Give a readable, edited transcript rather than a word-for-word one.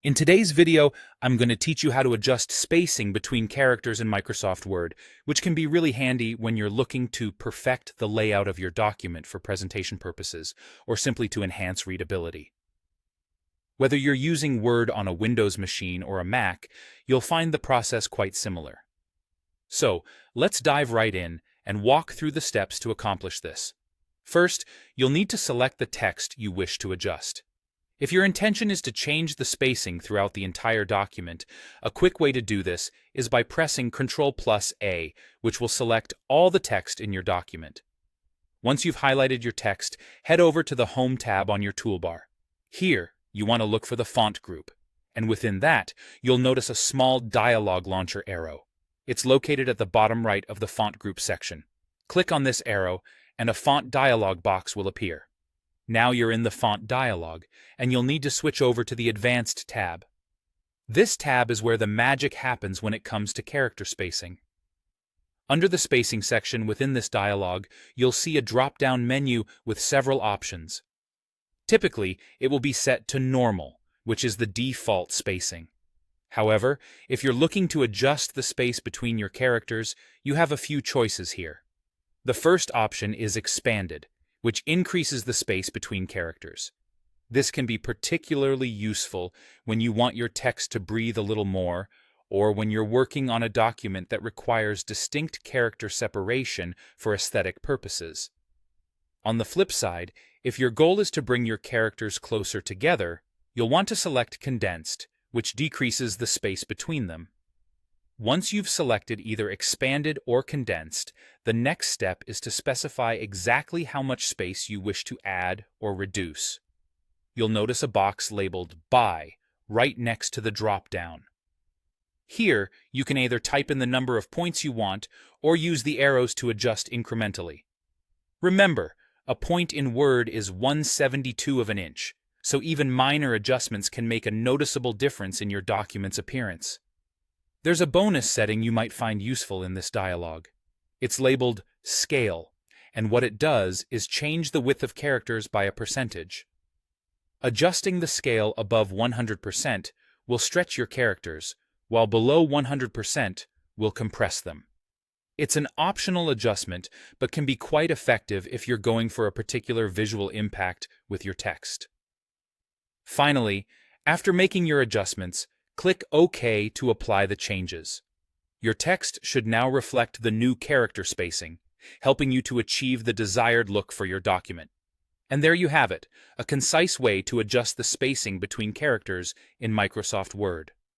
In today's video, I'm going to teach you how to adjust spacing between characters in Microsoft Word, which can be really handy when you're looking to perfect the layout of your document for presentation purposes, or simply to enhance readability. Whether you're using Word on a Windows machine or a Mac, you'll find the process quite similar. So, let's dive right in and walk through the steps to accomplish this. First, you'll need to select the text you wish to adjust. If your intention is to change the spacing throughout the entire document, a quick way to do this is by pressing Ctrl+A, which will select all the text in your document. Once you've highlighted your text, head over to the Home tab on your toolbar. Here, you want to look for the font group, and within that, you'll notice a small dialog launcher arrow. It's located at the bottom right of the font group section. Click on this arrow, and a font dialog box will appear. Now you're in the font dialog, and you'll need to switch over to the Advanced tab. This tab is where the magic happens when it comes to character spacing. Under the spacing section within this dialog, you'll see a drop-down menu with several options. Typically, it will be set to normal, which is the default spacing. However, if you're looking to adjust the space between your characters, you have a few choices here. The first option is expanded, which increases the space between characters. This can be particularly useful when you want your text to breathe a little more, or when you're working on a document that requires distinct character separation for aesthetic purposes. On the flip side, if your goal is to bring your characters closer together, you'll want to select Condensed, which decreases the space between them. Once you've selected either Expanded or Condensed, the next step is to specify exactly how much space you wish to add or reduce. You'll notice a box labeled By right next to the drop-down. Here, you can either type in the number of points you want or use the arrows to adjust incrementally. Remember, a point in Word is 1/72 of an inch, so even minor adjustments can make a noticeable difference in your document's appearance. There's a bonus setting you might find useful in this dialog. It's labeled Scale, and what it does is change the width of characters by a percentage. Adjusting the scale above 100% will stretch your characters, while below 100% will compress them. It's an optional adjustment, but can be quite effective if you're going for a particular visual impact with your text. Finally, after making your adjustments, click OK to apply the changes. Your text should now reflect the new character spacing, helping you to achieve the desired look for your document. And there you have it, a concise way to adjust the spacing between characters in Microsoft Word.